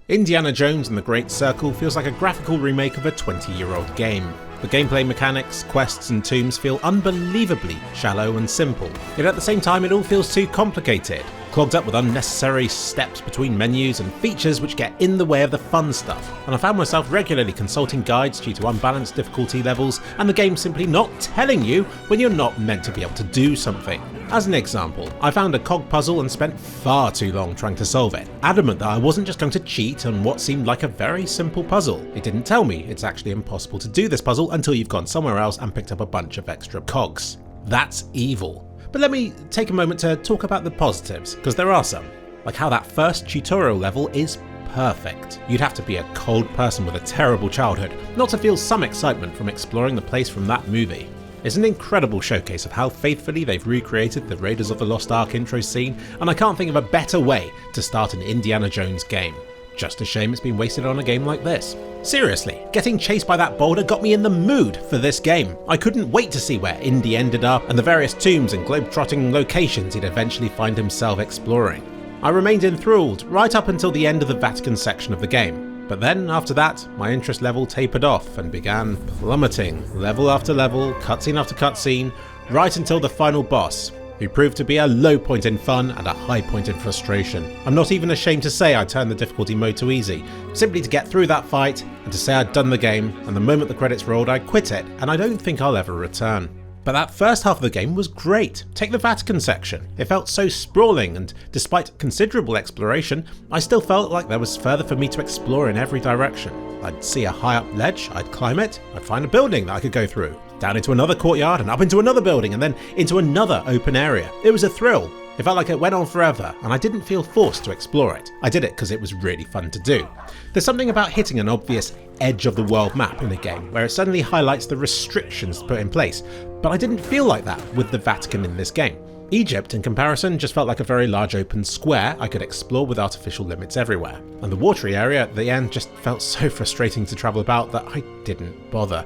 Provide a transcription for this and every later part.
Indiana Jones and the Great Circle feels like a graphical remake of a 20-year-old game. The gameplay mechanics, quests and tombs feel unbelievably shallow and simple, yet at the same time it all feels too complicated, clogged up with unnecessary steps between menus and features which get in the way of the fun stuff, and I found myself regularly consulting guides due to unbalanced difficulty levels and the game simply not telling you when you're not meant to be able to do something. As an example, I found a cog puzzle and spent far too long trying to solve it, adamant that I wasn't just going to cheat on what seemed like a very simple puzzle. It didn't tell me it's actually impossible to do this puzzle until you've gone somewhere else and picked up a bunch of extra cogs. That's evil. But let me take a moment to talk about the positives, because there are some. Like how that first tutorial level is perfect. You'd have to be a cold person with a terrible childhood not to feel some excitement from exploring the place from that movie. It's an incredible showcase of how faithfully they've recreated the Raiders of the Lost Ark intro scene, and I can't think of a better way to start an Indiana Jones game. Just a shame it's been wasted on a game like this. Seriously, getting chased by that boulder got me in the mood for this game. I couldn't wait to see where Indy ended up and the various tombs and globe-trotting locations he'd eventually find himself exploring. I remained enthralled right up until the end of the Vatican section of the game. But then, after that, my interest level tapered off and began plummeting, level after level, cutscene after cutscene, right until the final boss, who proved to be a low point in fun and a high point in frustration. I'm not even ashamed to say I turned the difficulty mode to easy, simply to get through that fight and to say I'd done the game, and the moment the credits rolled I quit it, and I don't think I'll ever return. But that first half of the game was great. Take the Vatican section. It felt so sprawling, and despite considerable exploration, I still felt like there was further for me to explore in every direction. I'd see a high up ledge, I'd climb it, I'd find a building that I could go through, down into another courtyard and up into another building and then into another open area. It was a thrill. It felt like it went on forever, and I didn't feel forced to explore it. I did it because it was really fun to do. There's something about hitting an obvious edge of the world map in a game where it suddenly highlights the restrictions put in place, but I didn't feel like that with the Vatican in this game. Egypt, in comparison, just felt like a very large open square I could explore with artificial limits everywhere. And the watery area at the end just felt so frustrating to travel about that I didn't bother.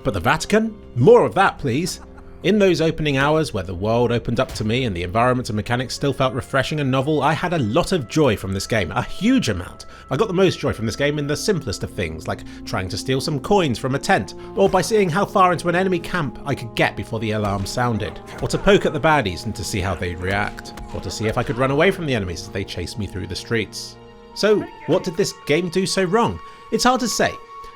But the Vatican? More of that, please! In those opening hours where the world opened up to me and the environment and mechanics still felt refreshing and novel, I had a lot of joy from this game, a huge amount. I got the most joy from this game in the simplest of things, like trying to steal some coins from a tent, or by seeing how far into an enemy camp I could get before the alarm sounded, or to poke at the baddies and to see how they'd react, or to see if I could run away from the enemies as they chased me through the streets. So, what did this game do so wrong? It's hard to say.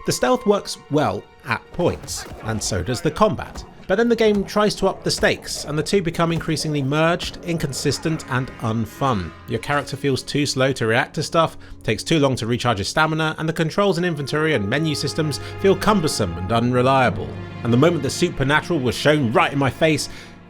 The stealth works well at points, and so does the combat. But then the game tries to up the stakes, and the two become increasingly merged, inconsistent, and unfun. Your character feels too slow to react to stuff, takes too long to recharge his stamina, and the controls and inventory and menu systems feel cumbersome and unreliable. And the moment the supernatural was shown right in my face,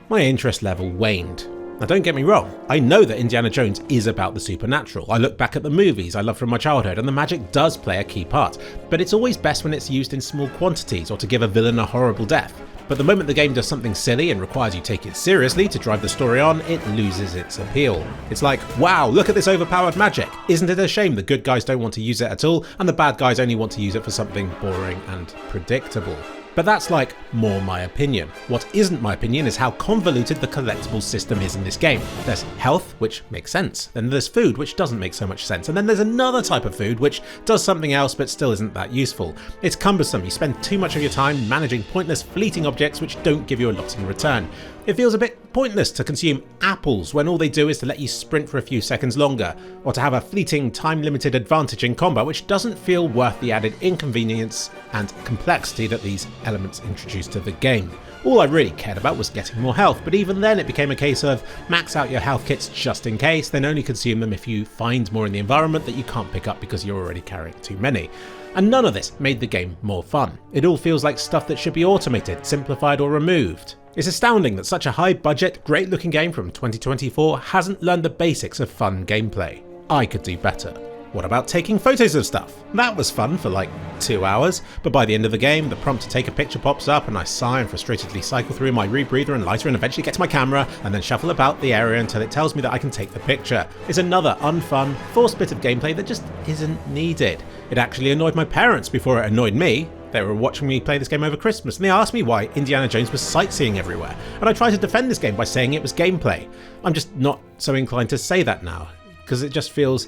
my interest level waned. Now don't get me wrong, I know that Indiana Jones is about the supernatural. I look back at the movies I love from my childhood and the magic does play a key part, but it's always best when it's used in small quantities or to give a villain a horrible death. But the moment the game does something silly and requires you take it seriously to drive the story on, it loses its appeal. It's like, wow, look at this overpowered magic. Isn't it a shame the good guys don't want to use it at all and the bad guys only want to use it for something boring and predictable? But that's like more my opinion. What isn't my opinion is how convoluted the collectibles system is in this game. There's health, which makes sense. Then there's food, which doesn't make so much sense. And then there's another type of food, which does something else but still isn't that useful. It's cumbersome. You spend too much of your time managing pointless fleeting objects which don't give you a lot in return. It feels a bit pointless to consume apples when all they do is to let you sprint for a few seconds longer, or to have a fleeting time-limited advantage in combat which doesn't feel worth the added inconvenience and complexity that these elements introduce to the game. All I really cared about was getting more health, but even then it became a case of max out your health kits just in case, then only consume them if you find more in the environment that you can't pick up because you're already carrying too many. And none of this made the game more fun. It all feels like stuff that should be automated, simplified or removed. It's astounding that such a high-budget, great-looking game from 2024 hasn't learned the basics of fun gameplay. I could do better. What about taking photos of stuff? That was fun for like 2 hours, but by the end of the game, the prompt to take a picture pops up and I sigh and frustratedly cycle through my rebreather and lighter and eventually get to my camera and then shuffle about the area until it tells me that I can take the picture. It's another unfun, forced bit of gameplay that just isn't needed. It actually annoyed my parents before it annoyed me. They were watching me play this game over Christmas and they asked me why Indiana Jones was sightseeing everywhere, and I tried to defend this game by saying it was gameplay. I'm just not so inclined to say that now, because it just feels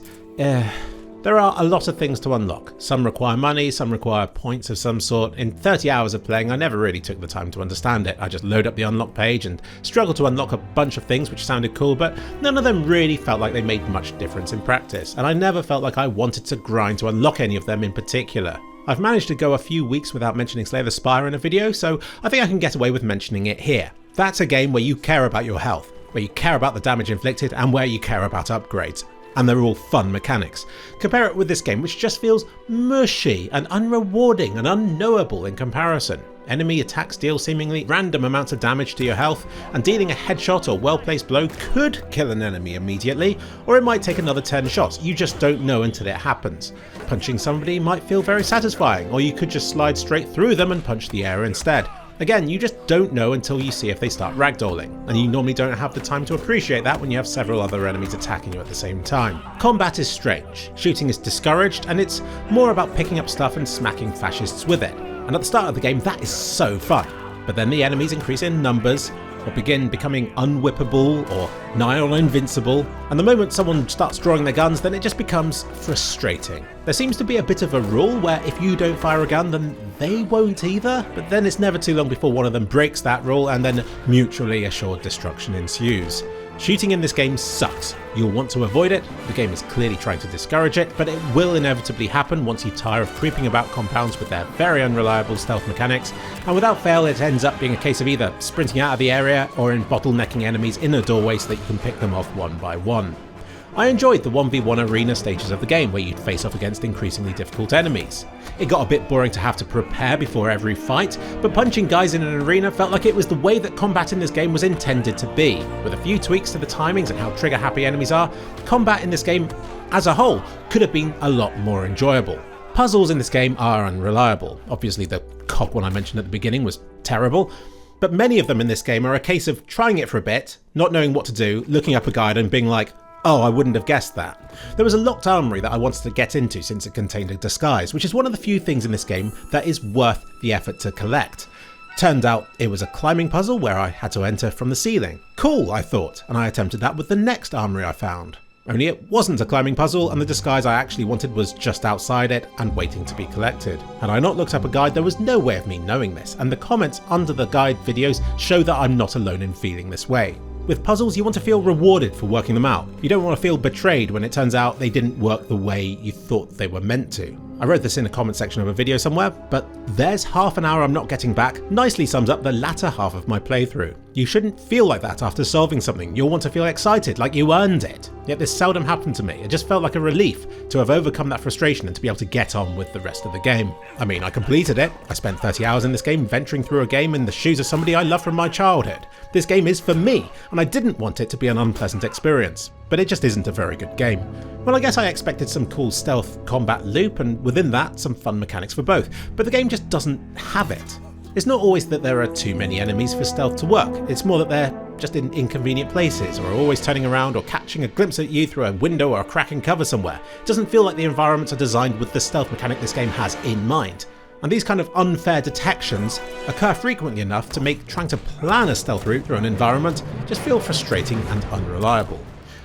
There are a lot of things to unlock. Some require money, some require points of some sort. In 30 hours of playing, I never really took the time to understand it. I just load up the unlock page and struggled to unlock a bunch of things which sounded cool, but none of them really felt like they made much difference in practice, and I never felt like I wanted to grind to unlock any of them in particular. I've managed to go a few weeks without mentioning Slay the Spire in a video, so I think I can get away with mentioning it here. That's a game where you care about your health, where you care about the damage inflicted, and where you care about upgrades. And they're all fun mechanics. Compare it with this game, which just feels mushy and unrewarding and unknowable in comparison. Enemy attacks deal seemingly random amounts of damage to your health, and dealing a headshot or well-placed blow could kill an enemy immediately, or it might take another 10 shots. You just don't know until it happens. Punching somebody might feel very satisfying, or you could just slide straight through them and punch the air instead. Again, you just don't know until you see if they start ragdolling, and you normally don't have the time to appreciate that when you have several other enemies attacking you at the same time. Combat is strange, shooting is discouraged, and it's more about picking up stuff and smacking fascists with it. And at the start of the game, that is so fun. But then the enemies increase in numbers, or begin becoming unwhippable or nigh on invincible, and the moment someone starts drawing their guns, then it just becomes frustrating. There seems to be a bit of a rule where if you don't fire a gun, then they won't either, but then it's never too long before one of them breaks that rule and then mutually assured destruction ensues. Shooting in this game sucks. You'll want to avoid it, the game is clearly trying to discourage it, but it will inevitably happen once you tire of creeping about compounds with their very unreliable stealth mechanics, and without fail it ends up being a case of either sprinting out of the area or in bottlenecking enemies in a doorway so that you can pick them off one by one. I enjoyed the 1v1 arena stages of the game where you'd face off against increasingly difficult enemies. It got a bit boring to have to prepare before every fight, but punching guys in an arena felt like it was the way that combat in this game was intended to be. With a few tweaks to the timings and how trigger happy enemies are, combat in this game as a whole could have been a lot more enjoyable. Puzzles in this game are unreliable. Obviously the cock one I mentioned at the beginning was terrible, but many of them in this game are a case of trying it for a bit, not knowing what to do, looking up a guide and being like, oh, I wouldn't have guessed that. There was a locked armory that I wanted to get into since it contained a disguise, which is one of the few things in this game that is worth the effort to collect. Turned out it was a climbing puzzle where I had to enter from the ceiling. Cool, I thought, and I attempted that with the next armory I found. Only it wasn't a climbing puzzle, and the disguise I actually wanted was just outside it and waiting to be collected. Had I not looked up a guide, there was no way of me knowing this, and the comments under the guide videos show that I'm not alone in feeling this way. With puzzles, you want to feel rewarded for working them out. You don't want to feel betrayed when it turns out they didn't work the way you thought they were meant to. I wrote this in a comment section of a video somewhere, but "there's half an hour I'm not getting back" nicely sums up the latter half of my playthrough. You shouldn't feel like that after solving something. You'll want to feel excited, like you earned it. Yet this seldom happened to me. It just felt like a relief to have overcome that frustration and to be able to get on with the rest of the game. I mean, I completed it. I spent 30 hours in this game venturing through a game in the shoes of somebody I love from my childhood. This game is for me, and I didn't want it to be an unpleasant experience. But it just isn't a very good game. Well, I guess I expected some cool stealth combat loop, and within that, some fun mechanics for both, but the game just doesn't have it. It's not always that there are too many enemies for stealth to work, it's more that they're just in inconvenient places, or are always turning around or catching a glimpse at you through a window or a crack in cover somewhere. It doesn't feel like the environments are designed with the stealth mechanic this game has in mind. And these kind of unfair detections occur frequently enough to make trying to plan a stealth route through an environment just feel frustrating and unreliable.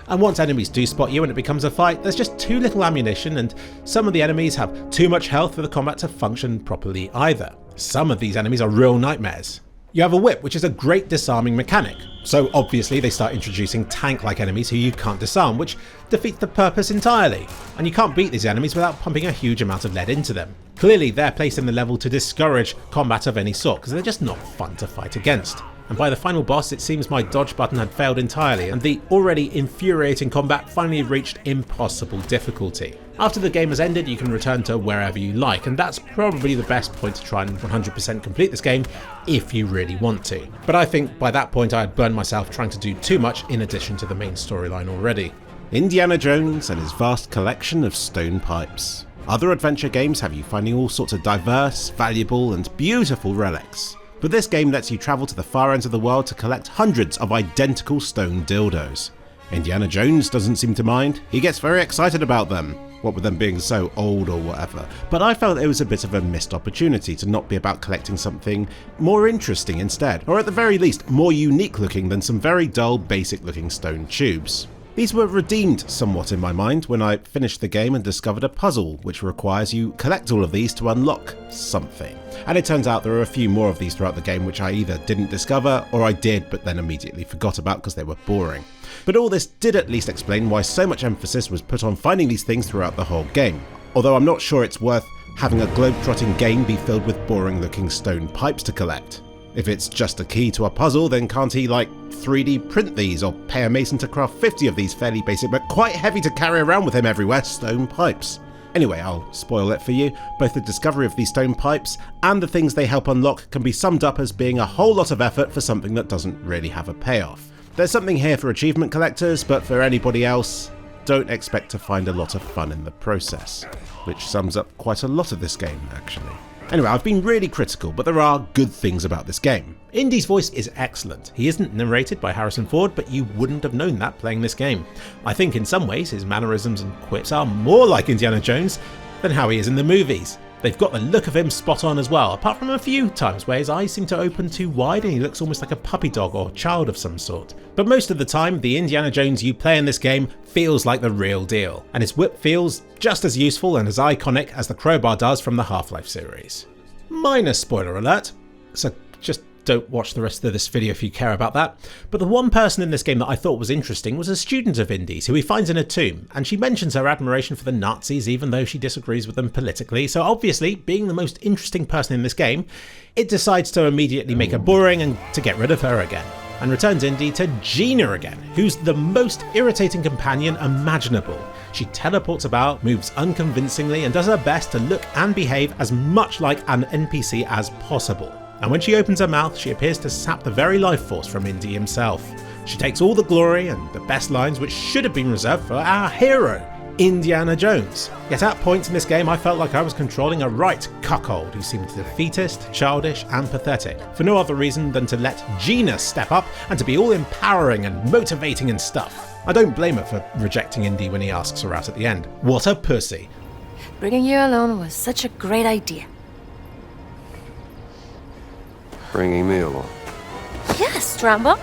And once enemies do spot you and it becomes a fight, there's just too little ammunition, and some of the enemies have too much health for the combat to function properly either. Some of these enemies are real nightmares. You have a whip, which is a great disarming mechanic, so obviously they start introducing tank-like enemies who you can't disarm, which defeats the purpose entirely, and you can't beat these enemies without pumping a huge amount of lead into them. Clearly they're placed in the level to discourage combat of any sort, because they're just not fun to fight against. And by the final boss, it seems my dodge button had failed entirely, and the already infuriating combat finally reached impossible difficulty. After the game has ended, you can return to wherever you like, and that's probably the best point to try and 100% complete this game, if you really want to. But I think by that point I had burned myself trying to do too much in addition to the main storyline already. Indiana Jones and his vast collection of stone pipes. Other adventure games have you finding all sorts of diverse, valuable and beautiful relics. But this game lets you travel to the far ends of the world to collect hundreds of identical stone dildos. Indiana Jones doesn't seem to mind, he gets very excited about them, what with them being so old or whatever, but I felt it was a bit of a missed opportunity to not be about collecting something more interesting instead, or at the very least more unique looking than some very dull basic looking stone tubes. These were redeemed somewhat in my mind when I finished the game and discovered a puzzle which requires you collect all of these to unlock something. And it turns out there are a few more of these throughout the game which I either didn't discover or I did but then immediately forgot about because they were boring. But all this did at least explain why so much emphasis was put on finding these things throughout the whole game. Although I'm not sure it's worth having a globe-trotting game be filled with boring-looking stone pipes to collect. If it's just a key to a puzzle, then can't he, 3D print these or pay a mason to craft 50 of these fairly basic but quite heavy to carry around with him everywhere stone pipes? Anyway, I'll spoil it for you. Both the discovery of these stone pipes and the things they help unlock can be summed up as being a whole lot of effort for something that doesn't really have a payoff. There's something here for achievement collectors, but for anybody else, don't expect to find a lot of fun in the process. Which sums up quite a lot of this game, actually. Anyway, I've been really critical, but there are good things about this game. Indy's voice is excellent. He isn't narrated by Harrison Ford, but you wouldn't have known that playing this game. I think in some ways his mannerisms and quips are more like Indiana Jones than how he is in the movies. They've got the look of him spot on as well, apart from a few times where his eyes seem to open too wide and he looks almost like a puppy dog or child of some sort. But most of the time, the Indiana Jones you play in this game feels like the real deal, and his whip feels just as useful and as iconic as the crowbar does from the Half-Life series. Minor spoiler alert, so just don't watch the rest of this video if you care about that. But the one person in this game that I thought was interesting was a student of Indy's who he finds in a tomb, and she mentions her admiration for the Nazis even though she disagrees with them politically, so obviously, being the most interesting person in this game, it decides to immediately make her boring and to get rid of her again, and returns Indy to Gina again, who's the most irritating companion imaginable. She teleports about, moves unconvincingly, and does her best to look and behave as much like an NPC as possible. And when she opens her mouth, she appears to sap the very life force from Indy himself. She takes all the glory and the best lines which should have been reserved for our hero, Indiana Jones. Yet at points in this game I felt like I was controlling a right cuckold who seemed defeatist, childish and pathetic, for no other reason than to let Gina step up and to be all empowering and motivating and stuff. I don't blame her for rejecting Indy when he asks her out at the end. What a pussy. Bringing you along was such a great idea. Bringing me along. Yes, Rambo.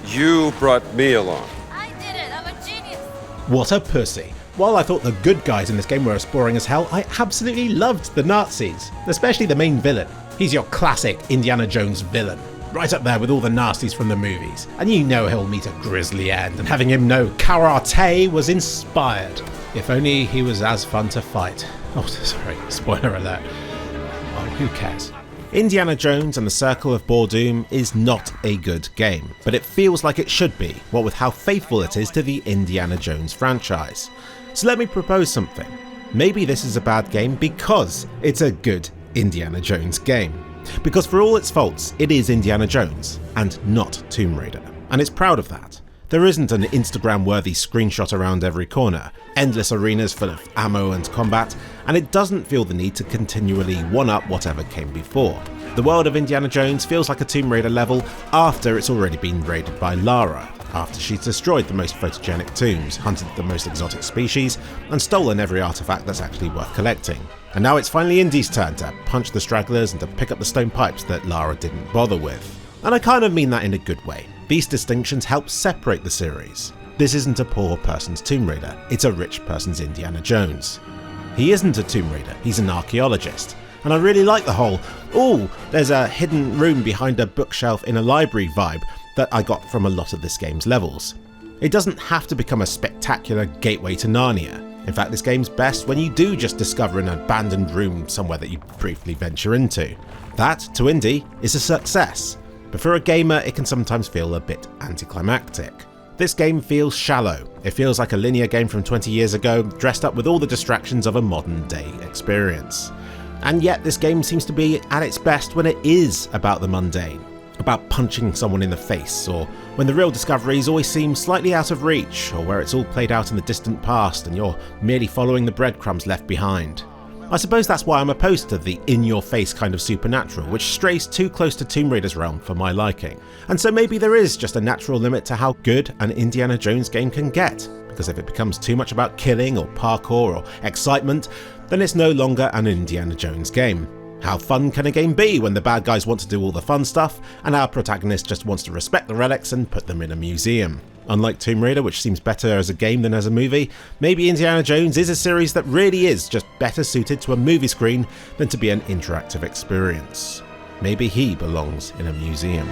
You brought me along. I did it. I'm a genius. What a pussy. While I thought the good guys in this game were as boring as hell, I absolutely loved the Nazis, especially the main villain. He's your classic Indiana Jones villain, right up there with all the nasties from the movies. And you know he'll meet a grisly end, and having him know karate was inspired. If only he was as fun to fight. Oh, sorry, spoiler alert. Oh, who cares? Indiana Jones and the Circle of Boredom is not a good game, but it feels like it should be, what with how faithful it is to the Indiana Jones franchise. So let me propose something. Maybe this is a bad game because it's a good Indiana Jones game. Because for all its faults, it is Indiana Jones, and not Tomb Raider. And it's proud of that. There isn't an Instagram-worthy screenshot around every corner, endless arenas full of ammo and combat, and it doesn't feel the need to continually one-up whatever came before. The world of Indiana Jones feels like a Tomb Raider level after it's already been raided by Lara, after she's destroyed the most photogenic tombs, hunted the most exotic species, and stolen every artifact that's actually worth collecting. And now it's finally Indy's turn to punch the stragglers and to pick up the stone pipes that Lara didn't bother with. And I kind of mean that in a good way. These distinctions help separate the series. This isn't a poor person's Tomb Raider, it's a rich person's Indiana Jones. He isn't a Tomb Raider, he's an archaeologist. And I really like the whole, ooh, there's a hidden room behind a bookshelf in a library vibe that I got from a lot of this game's levels. It doesn't have to become a spectacular gateway to Narnia. In fact, this game's best when you do just discover an abandoned room somewhere that you briefly venture into. That, to Indy, is a success. But for a gamer, it can sometimes feel a bit anticlimactic. This game feels shallow. It feels like a linear game from 20 years ago, dressed up with all the distractions of a modern day experience. And yet this game seems to be at its best when it is about the mundane, about punching someone in the face, or when the real discoveries always seem slightly out of reach, or where it's all played out in the distant past and you're merely following the breadcrumbs left behind. I suppose that's why I'm opposed to the in-your-face kind of supernatural, which strays too close to Tomb Raider's realm for my liking. And so maybe there is just a natural limit to how good an Indiana Jones game can get, because if it becomes too much about killing or parkour or excitement, then it's no longer an Indiana Jones game. How fun can a game be when the bad guys want to do all the fun stuff, and our protagonist just wants to respect the relics and put them in a museum? Unlike Tomb Raider, which seems better as a game than as a movie, maybe Indiana Jones is a series that really is just better suited to a movie screen than to be an interactive experience. Maybe he belongs in a museum.